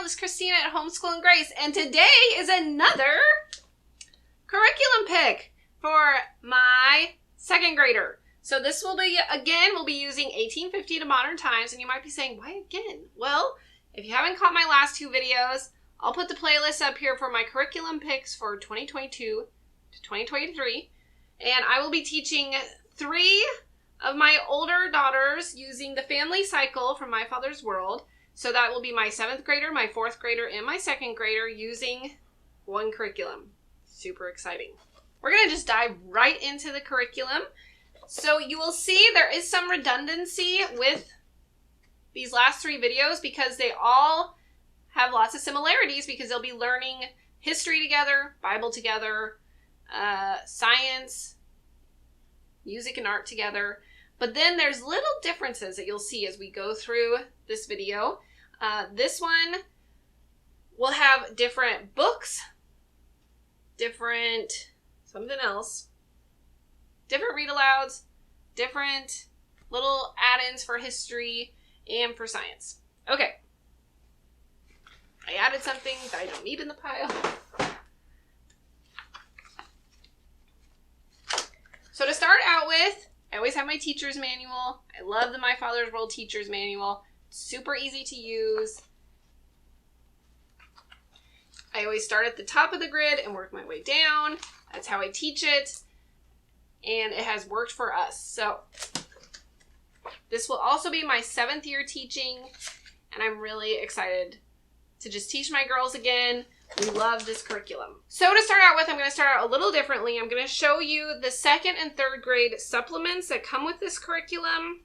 channel. This is Christina at Homeschool and Grace, and today is another curriculum pick for my second grader. So this will be, again, we'll be using 1850 to modern times, and you might be saying, why again? Well, if you haven't caught my last two videos, I'll put the playlist up here for my curriculum picks for 2022 to 2023, and I will be teaching 3 of my older daughters using the family cycle from My Father's World. So that will be my 7th grader, my 4th grader, and my 2nd grader using one curriculum. Super exciting. We're going to just dive right into the curriculum. So you will see there is some redundancy with these last 3 videos because they all have lots of similarities because they'll be learning history together, Bible together, science, music and art together. But then there's little differences that you'll see as we go through this video. This one will have different books, different something else, different read-alouds, different little add-ins for history and for science. Okay. I added something that I don't need in the pile. So to start out with, I always have my teacher's manual. I love the My Father's World teacher's manual. It's super easy to use. I always start at the top of the grid and work my way down. That's how I teach it. And it has worked for us. So this will also be my 7th year teaching. And I'm really excited to just teach my girls again. We love this curriculum. So to start out with, I'm going to start out a little differently. I'm going to show you the 2nd and 3rd grade supplements that come with this curriculum.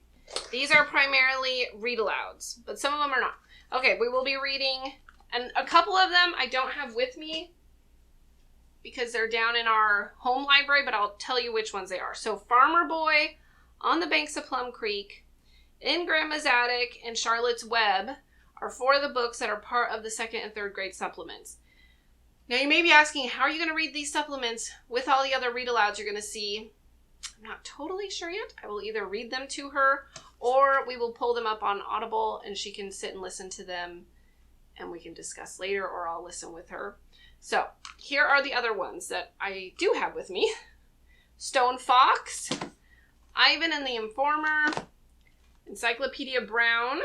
These are primarily read-alouds, but some of them are not. Okay, we will be reading, and a couple of them I don't have with me because they're down in our home library, but I'll tell you which ones they are. So Farmer Boy, On the Banks of Plum Creek, In Grandma's Attic, and Charlotte's Web are 4 of the books that are part of the 2nd and 3rd grade supplements. Now you may be asking, how are you going to read these supplements with all the other read-alouds you're going to see? I'm not totally sure yet. I will either read them to her or we will pull them up on Audible and she can sit and listen to them and we can discuss later, or I'll listen with her. So here are the other ones that I do have with me. Stone Fox, Ivan and the Informer, Encyclopedia Brown,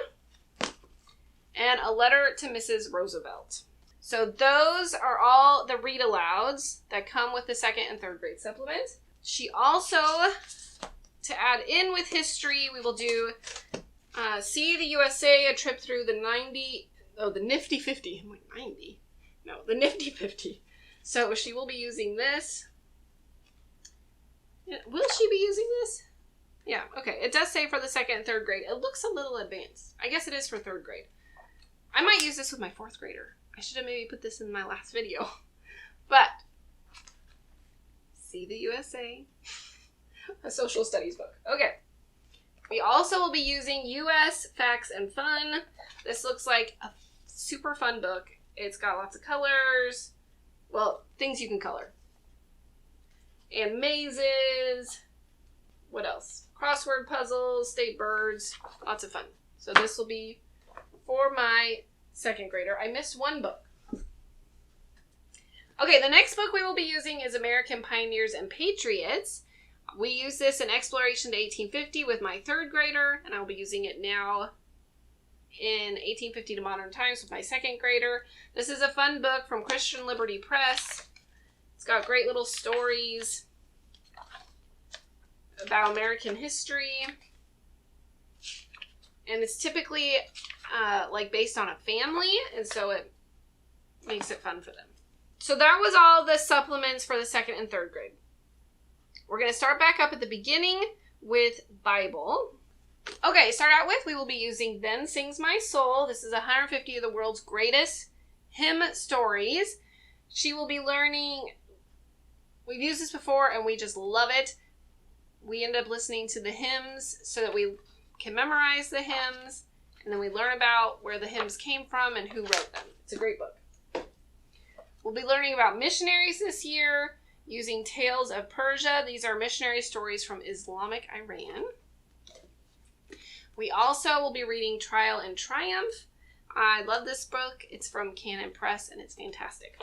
and A Letter to Mrs. Roosevelt. So those are all the read-alouds that come with the 2nd and 3rd grade supplement. She also, to add in with history, we will do See the USA, A Trip Through the Nifty 50. I'm like 90. No, the Nifty 50. So she will be using this. Will she be using this? Yeah, okay. It does say for the 2nd and 3rd grade. It looks a little advanced. I guess it is for 3rd grade. I might use this with my 4th grader. I should have maybe put this in my last video. But See the USA, a social studies book. Okay. We also will be using US Facts and Fun. This looks like a super fun book. It's got lots of colors. Well, things you can color. And mazes. What else? Crossword puzzles, state birds, lots of fun. So this will be for my 2nd grader. I missed one book. Okay, the next book we will be using is American Pioneers and Patriots. We use this in Exploration to 1850 with my 3rd grader, and I'll be using it now in 1850 to Modern Times with my 2nd grader. This is a fun book from Christian Liberty Press. It's got great little stories about American history. And it's typically like based on a family, and so it makes it fun for them. So that was all the supplements for the 2nd and 3rd grade. We're going to start back up at the beginning with Bible. Okay, start out with, we will be using Then Sings My Soul. This is 150 of the world's greatest hymn stories. She will be learning, we've used this before and we just love it. We end up listening to the hymns so that we can memorize the hymns, and then we learn about where the hymns came from and who wrote them. It's a great book. We'll be learning about missionaries this year using Tales of Persia. These are missionary stories from Islamic Iran. We also will be reading Trial and Triumph. I love this book. It's from Canon Press, and it's fantastic.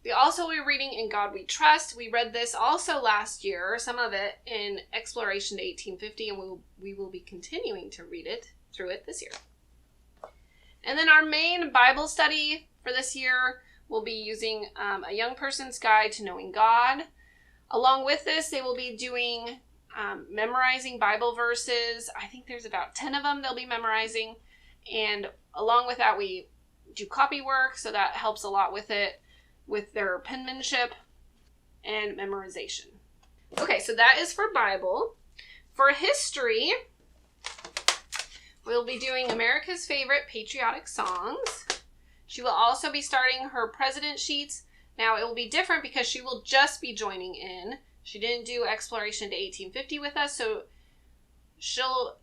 We also will be reading In God We Trust. We read this also last year, some of it, in Exploration to 1850, and we will be continuing to read it through it this year. And then our main Bible study for this year will be using A Young Person's Guide to Knowing God. Along with this, they will be doing memorizing Bible verses. I think there's about 10 of them they'll be memorizing. And along with that, we do copy work, so that helps a lot with it, with their penmanship and memorization. Okay, so that is for Bible. For history, we'll be doing America's Favorite Patriotic Songs. She will also be starting her president sheets. Now, it will be different because she will just be joining in. She didn't do Exploration to 1850 with us, so she'll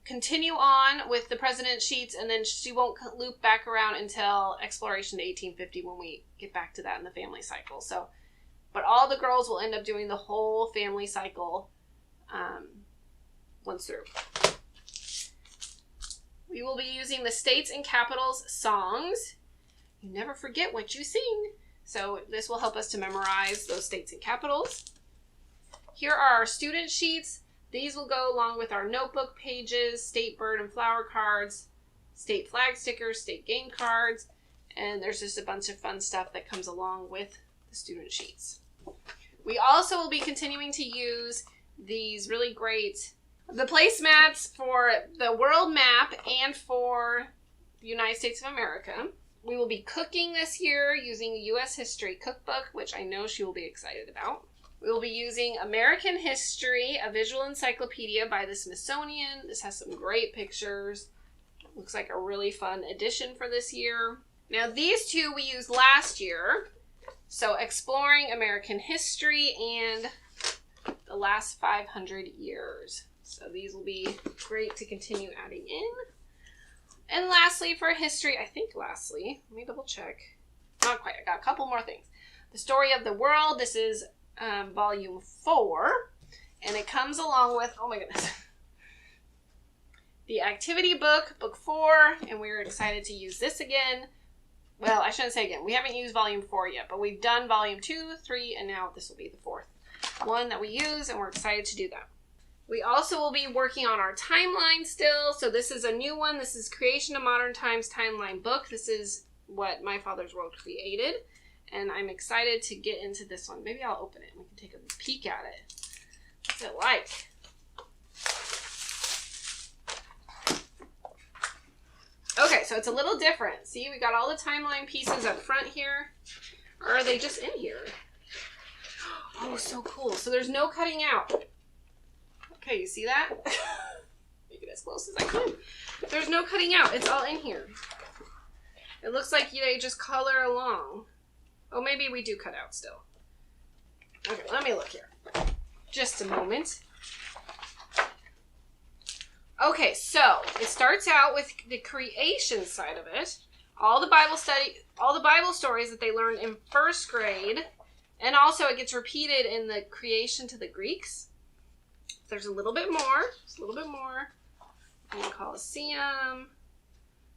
continue on with the president sheets, and then she won't loop back around until Exploration to 1850 when we get back to that in the family cycle. So, but all the girls will end up doing the whole family cycle once through. We will be using the States and Capitals songs. You never forget what you sing. So this will help us to memorize those states and capitals. Here are our student sheets. These will go along with our notebook pages, state bird and flower cards, state flag stickers, state game cards, and there's just a bunch of fun stuff that comes along with the student sheets. We also will be continuing to use these really great, the placemats for the world map and for the United States of America. We will be cooking this year using the U.S. History Cookbook, which I know she will be excited about. We will be using American History, a visual encyclopedia by the Smithsonian. This has some great pictures. Looks like a really fun addition for this year. Now, these two we used last year. So, Exploring American History and the Last 500 Years. So, these will be great to continue adding in. And lastly, for history, let me double check. Not quite, I got a couple more things. The Story of the World, this is volume 4, and it comes along with, oh my goodness, the activity book, book 4, and we're excited to use this again. Well, I shouldn't say again, we haven't used volume 4 yet, but we've done volume 2, 3, and now this will be the 4th one that we use, and we're excited to do that. We also will be working on our timeline still. So this is a new one. This is Creation of Modern Times Timeline book. This is what My Father's World created. And I'm excited to get into this one. Maybe I'll open it and we can take a peek at it. What's it like? Okay, so it's a little different. See, we got all the timeline pieces up front here. Or are they just in here? Oh, so cool. So there's no cutting out. Okay, you see that? Make it as close as I can. There's no cutting out. It's all in here. It looks like they just color along. Oh, maybe we do cut out still. Okay, let me look here. Just a moment. Okay, so it starts out with the creation side of it. All the Bible stories that they learned in first grade. And also it gets repeated in the creation to the Greeks. There's a little bit more. Just a little bit more. And Colosseum.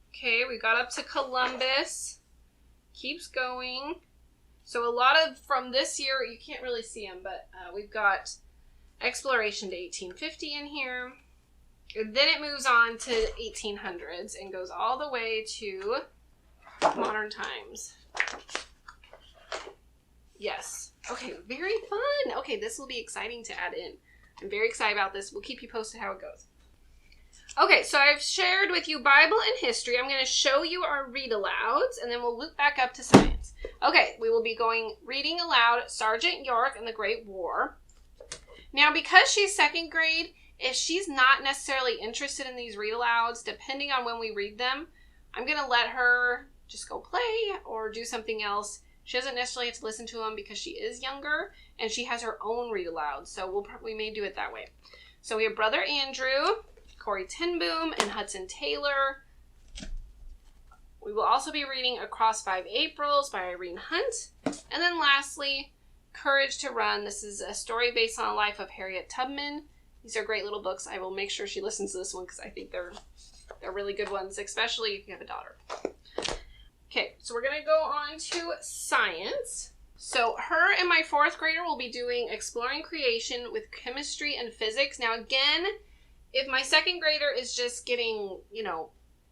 Okay, we got up to Columbus. Keeps going. So a lot of, from this year, you can't really see them, but we've got Exploration to 1850 in here. And then it moves on to 1800s and goes all the way to modern times. Yes. Okay, very fun. Okay, this will be exciting to add in. I'm very excited about this. We'll keep you posted how it goes. Okay, so I've shared with you Bible and history. I'm going to show you our read-alouds, and then we'll loop back up to science. Okay, we will be reading aloud Sergeant York and the Great War. Now, because she's second grade, if she's not necessarily interested in these read-alouds, depending on when we read them, I'm going to let her just go play or do something else. She doesn't necessarily have to listen to them because she is younger, and she has her own read-aloud, so we may do it that way. So we have Brother Andrew, Corey ten Boom, and Hudson Taylor. We will also be reading Across 5 Aprils by Irene Hunt. And then lastly, Courage to Run. This is a story based on the life of Harriet Tubman. These are great little books. I will make sure she listens to this one because I think they're They're really good ones, especially if you have a daughter. Okay, so we're going to go on to science. So her and my 4th grader will be doing exploring creation with chemistry and physics. Now again, if my 2nd grader is just getting, you know,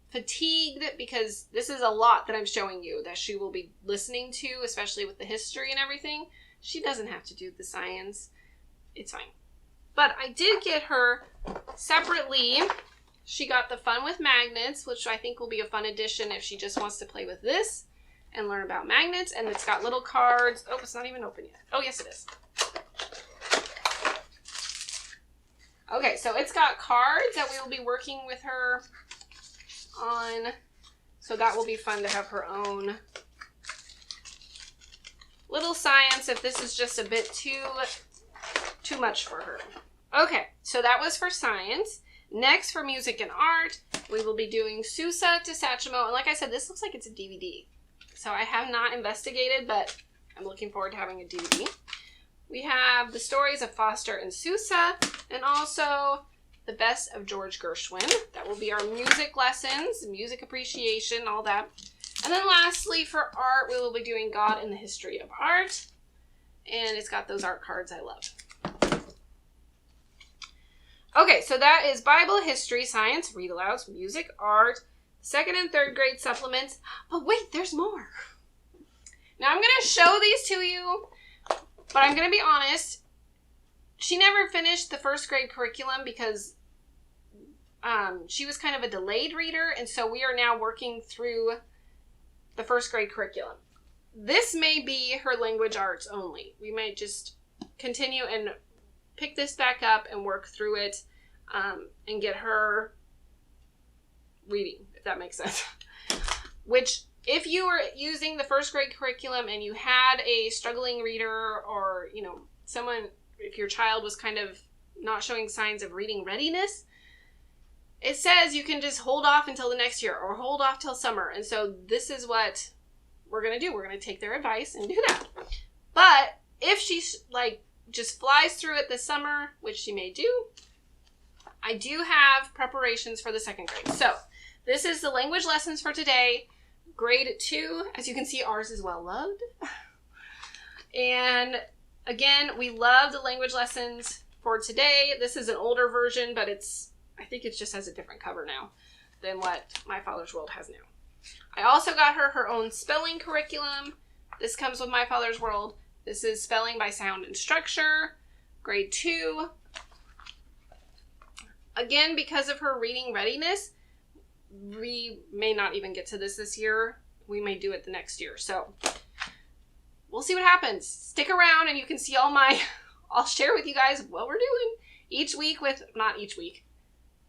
fatigued because this is a lot that I'm showing you that she will be listening to, especially with the history and everything, she doesn't have to do the science. It's fine. But I did get her separately. She got the fun with magnets, which I think will be a fun addition if she just wants to play with this and learn about magnets. And it's got little cards. Oh, it's not even open yet. Oh, yes, it is. Okay, so it's got cards that we will be working with her on. So that will be fun to have her own little science if this is just a bit too much for her. Okay, so that was for science. Next, for music and art, we will be doing Sousa to Sachimo. And like I said, this looks like it's a DVD. So I have not investigated, but I'm looking forward to having a DVD. We have the stories of Foster and Sousa, and also the best of George Gershwin. That will be our music lessons, music appreciation, all that. And then lastly, for art, we will be doing God and the History of Art. And it's got those art cards I love. Okay, so that is Bible, history, science, read-alouds, music, art, 2nd and 3rd grade supplements. But wait, there's more. Now I'm going to show these to you, but I'm going to be honest. She never finished the 1st grade curriculum because she was kind of a delayed reader, and so we are now working through the 1st grade curriculum. This may be her language arts only. We might just continue and pick this back up and work through it and get her reading, if that makes sense. Which, if you were using the 1st grade curriculum and you had a struggling reader, or, you know, someone, if your child was kind of not showing signs of reading readiness, it says you can just hold off until the next year or hold off till summer. And so this is what we're going to do. We're going to take their advice and do that. But if she's like just flies through it this summer, which she may do, I do have preparations for the 2nd grade. So this is the language lessons for today. Grade 2, as you can see, ours is well loved. And again, we love the language lessons for today. This is an older version, but I think it just has a different cover now than what My Father's World has now. I also got her own spelling curriculum. This comes with My Father's World. This is spelling by sound and structure, grade 2. Again, because of her reading readiness, we may not even get to this year. We may do it the next year. So we'll see what happens. Stick around and you can see I'll share with you guys what we're doing each week not each week,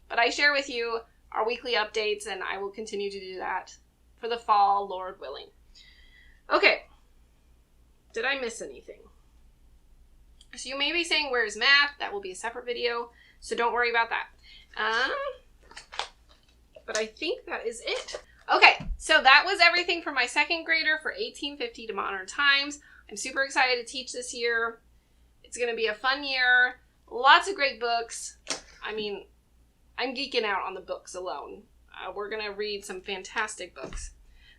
but I share with you our weekly updates, and I will continue to do that for the fall, Lord willing. Okay. Did I miss anything? So you may be saying, where's math? That will be a separate video, so don't worry about that. But I think that is it. Okay, so that was everything for my 2nd grader for 1850 to modern times. I'm super excited to teach this year. It's going to be a fun year. Lots of great books. I mean, I'm geeking out on the books alone. We're going to read some fantastic books.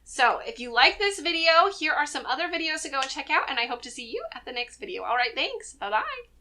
So if you like this video, here are some other videos to go and check out, and I hope to see you at the next video. All right, thanks. Bye-bye.